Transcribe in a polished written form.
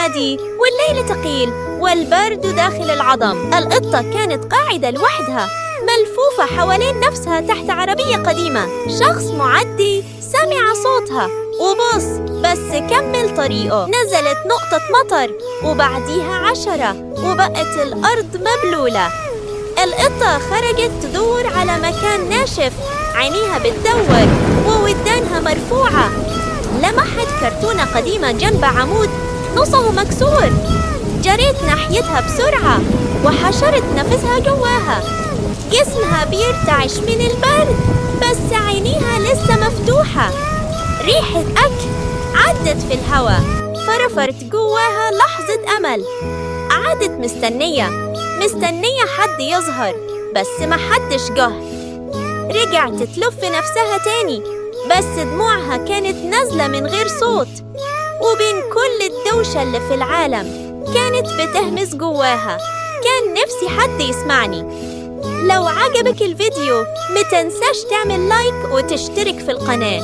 عادي والليل ثقيل والبرد داخل العظم. القطة كانت قاعدة لوحدها ملفوفة حوالين نفسها تحت عربية قديمة. شخص معدي سمع صوتها وبص بس كمل طريقه. نزلت نقطة مطر وبعديها 10 وبقت الأرض مبلولة. القطة خرجت تدور على مكان ناشف، عينيها بتدور وودانها مرفوعة. لمحت كرتونة قديمة جنب عمود نصه مكسور. جريت ناحيتها بسرعة وحشرت نفسها جواها. جسمها بيرتعش من البرد بس عينيها لسه مفتوحة. ريحة أكل عدت في الهواء، فرفرت جواها لحظة أمل. قعدت مستنية حد يظهر بس ما حدش جه. رجعت تلف نفسها تاني بس دموعها كانت نازلة من غير صوت. وبين كل الدوشة اللي في العالم كانت بتهمس جواها كان نفسي حد يسمعني. لو عجبك الفيديو متنساش تعمل لايك وتشترك في القناة.